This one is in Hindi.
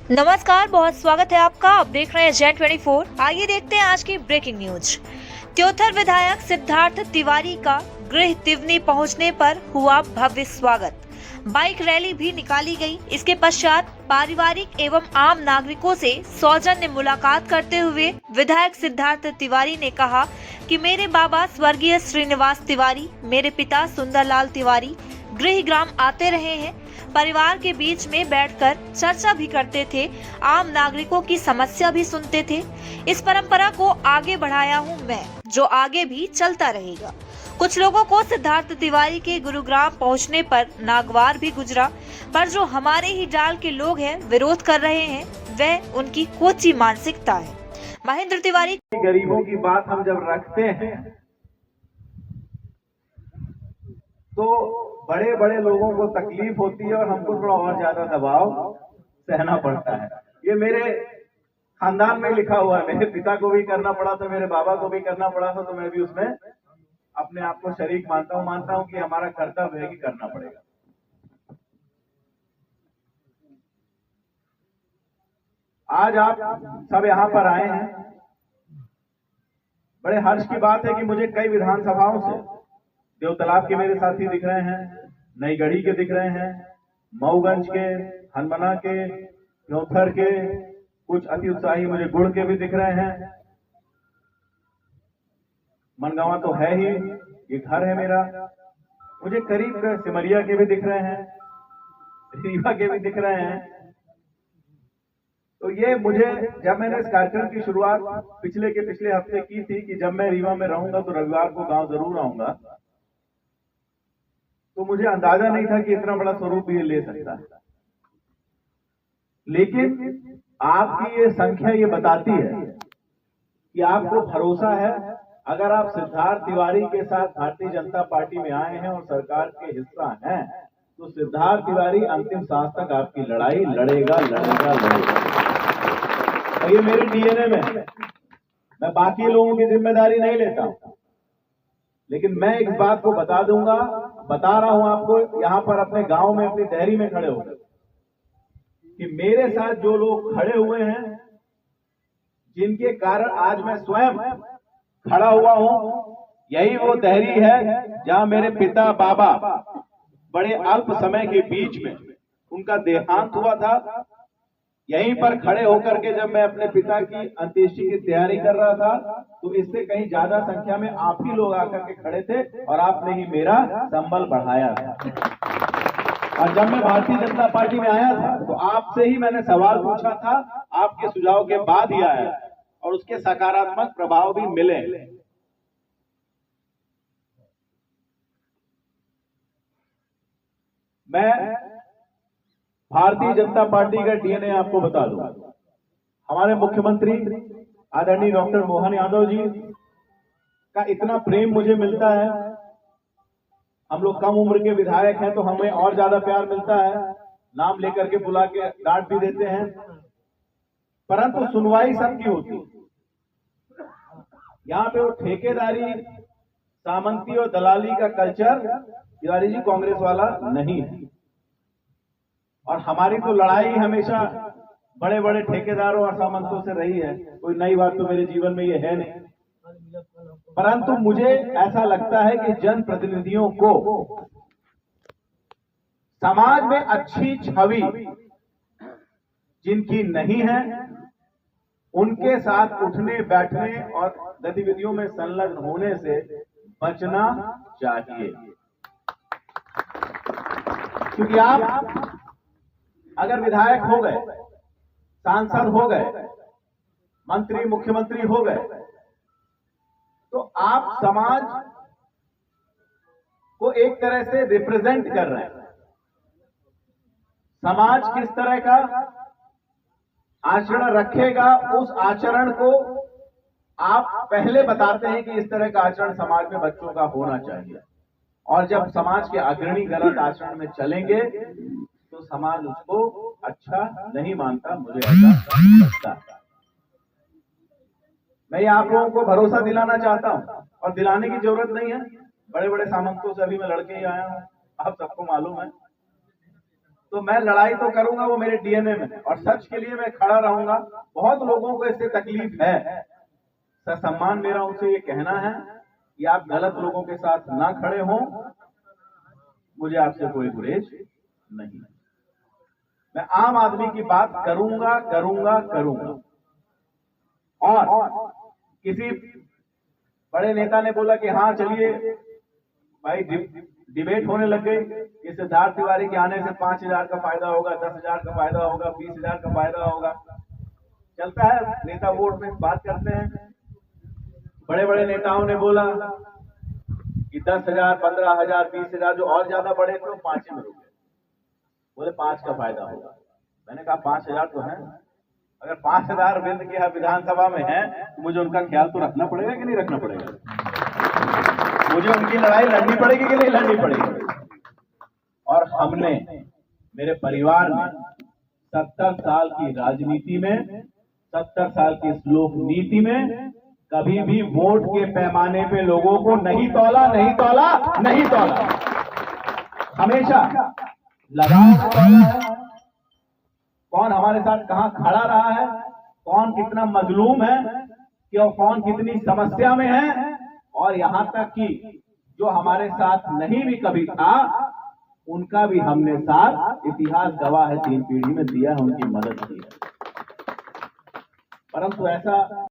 नमस्कार, बहुत स्वागत है आपका। आप देख रहे हैं जेन 24। आइए देखते हैं आज की ब्रेकिंग न्यूज। त्योथर विधायक सिद्धार्थ तिवारी का गृह तिवनी पहुंचने पर हुआ भव्य स्वागत। बाइक रैली भी निकाली गई। इसके पश्चात पारिवारिक एवं आम नागरिकों से सौजन्य मुलाकात करते हुए विधायक सिद्धार्थ तिवारी ने कहा कि मेरे बाबा स्वर्गीय श्रीनिवास तिवारी, मेरे पिता सुंदरलाल तिवारी गृह ग्राम आते रहे हैं। परिवार के बीच में बैठकर चर्चा भी करते थे, आम नागरिकों की समस्या भी सुनते थे। इस परंपरा को आगे बढ़ाया हूं मैं, जो आगे भी चलता रहेगा। कुछ लोगों को सिद्धार्थ तिवारी के गुरुग्राम पहुंचने पर नागवार भी गुजरा, पर जो हमारे ही डाल के लोग हैं विरोध कर रहे हैं, वह उनकी कोची मानसिकता है। महेंद्र तिवारी। गरीबों की बात हम जब रखते हैं तो बड़े बड़े लोगों को तकलीफ होती है और हमको थोड़ा और ज्यादा दबाव सहना पड़ता है। ये मेरे खानदान में लिखा हुआ है। मेरे पिता को भी करना पड़ा था, मेरे बाबा को भी करना पड़ा था, तो मैं भी उसमें अपने आप को शरीक मानता हूं कि हमारा कर्तव्य है कि करना पड़ेगा। आज आप सब यहां पर आए हैं, बड़े हर्ष की बात है कि मुझे कई विधानसभाओं से देवतालाब के मेरे साथी दिख रहे हैं, नई गढ़ी के दिख रहे हैं, मऊगंज के, हनुमाना के, त्योथर के, कुछ अति उत्साही मुझे गुड़ के भी दिख रहे हैं। मनगांवा तो है ही, ये घर है मेरा। मुझे करीब सिमरिया के भी दिख रहे हैं, रीवा के भी दिख रहे हैं। तो ये मुझे, जब मैंने इस कार्यक्रम की शुरुआत पिछले हफ्ते की थी कि जब मैं रीवा में रहूंगा तो रविवार को गांव जरूर आऊंगा, तो मुझे अंदाजा नहीं था कि इतना बड़ा स्वरूप ये ले सकता है। लेकिन आपकी ये संख्या ये बताती है कि आपको भरोसा है। अगर आप सिद्धार्थ तिवारी के साथ भारतीय जनता पार्टी में आए हैं और सरकार के हिस्सा हैं, तो सिद्धार्थ तिवारी अंतिम सांस तक आपकी लड़ाई लड़ेगा। और ये मेरे डीएनए में, मैं बाकी लोगों की जिम्मेदारी नहीं लेता हूं, लेकिन मैं इस बात को बता रहा हूं आपको यहां पर अपने गांव में, अपनी तहरी में खड़े होकर, कि मेरे साथ जो लोग खड़े हुए हैं, जिनके कारण आज मैं स्वयं खड़ा हुआ हूं, यही वो तहरी है जहां मेरे पिता बाबा बड़े अल्प समय के बीच में उनका देहांत हुआ था। यहीं पर खड़े होकर के जब मैं अपने पिता की अंत्येष्टि की तैयारी कर रहा था, तो इससे कहीं ज्यादा संख्या में आप ही लोग आकर के खड़े थे और आपने ही मेरा संबल बढ़ाया था। और जब मैं भारतीय जनता पार्टी में आया था तो आपसे ही मैंने सवाल पूछा था, आपके सुझाव के बाद ही आया और उसके सकारात्मक प्रभाव भी मिले। मैं भारतीय जनता पार्टी का डीएनए आपको बता दूं। हमारे मुख्यमंत्री आदरणीय डॉक्टर मोहन यादव जी का इतना प्रेम मुझे मिलता है। हम लोग कम उम्र के विधायक हैं तो हमें और ज्यादा प्यार मिलता है, नाम लेकर के बुला के डांट भी देते हैं, परंतु सुनवाई सबकी होती है। यहाँ पे वो ठेकेदारी, सामंती और दलाली का कल्चर तिवारी जी कांग्रेस वाला नहीं है। और हमारी तो लड़ाई हमेशा बड़े बड़े ठेकेदारों और सामंतों से रही है। कोई नई बात तो मेरे जीवन में ये है नहीं, परंतु मुझे ऐसा लगता है कि जनप्रतिनिधियों को समाज में अच्छी छवि जिनकी नहीं है, उनके साथ उठने बैठने और गतिविधियों में संलग्न होने से बचना चाहिए। क्योंकि आप अगर विधायक हो गए, सांसद हो गए, मंत्री मुख्यमंत्री हो गए, तो आप समाज को एक तरह से रिप्रेजेंट कर रहे हैं। समाज किस तरह का आचरण रखेगा, उस आचरण को आप पहले बताते हैं कि इस तरह का आचरण समाज में बच्चों का होना चाहिए। और जब समाज के अग्रणी गलत आचरण में चलेंगे तो समाज उसको अच्छा नहीं मानता, मुझे ऐसा लगता है। मैं आप लोगों को भरोसा दिलाना चाहता हूं, और दिलाने की जरूरत नहीं है। बड़े बड़े सामंतों से अभी मैं लड़के ही आया हूं, आप सबको मालूम है। तो मैं लड़ाई तो करूंगा, वो मेरे डीएनए में, और सच के लिए मैं खड़ा रहूंगा। बहुत लोगों को इससे तकलीफ है, सम्मान मेरा उनसे ये कहना है कि आप गलत लोगों के साथ ना खड़े हों। मुझे आपसे कोई गुरेज नहीं, मैं आम आदमी की बात करूंगा करूंगा करूंगा। और किसी बड़े नेता ने बोला कि हाँ चलिए भाई डिबेट होने लग गई कि सिद्धार्थ तिवारी के आने से 5,000 का फायदा होगा, 10,000 का फायदा होगा, 20,000 का फायदा होगा। चलता है, नेता वोट में बात करते हैं। बड़े बड़े नेताओं ने बोला कि 10,000, 15,000, 20,000, जो और ज्यादा बड़े थे 5 में रुके, बोले 5 का फायदा होगा। मैंने कहा 5,000 तो है, अगर 5,000 विंद की विधानसभा में है तो मुझे उनका ख्याल तो रखना पड़ेगा कि नहीं रखना पड़ेगा? मुझे उनकी लड़ाई लड़नी पड़ेगी कि नहीं लड़नी पड़ेगी? और हमने, मेरे परिवार ने 70 साल की राजनीति में, 70 साल की श्लोक नीति में कभी भी वोट के पैमाने पे लोगों को नहीं तौला, नहीं तौला, नहीं तौला। हमेशा लगाव तौला है, कौन हमारे साथ कहां खड़ा रहा है, कौन कितना मजलूम है, क्यों, कौन कितनी समस्या में है। और यहां तक कि जो हमारे साथ नहीं भी कभी था, उनका भी हमने साथ, इतिहास गवाह है, 3 पीढ़ी में दिया है, उनकी मदद की है। परंतु ऐसा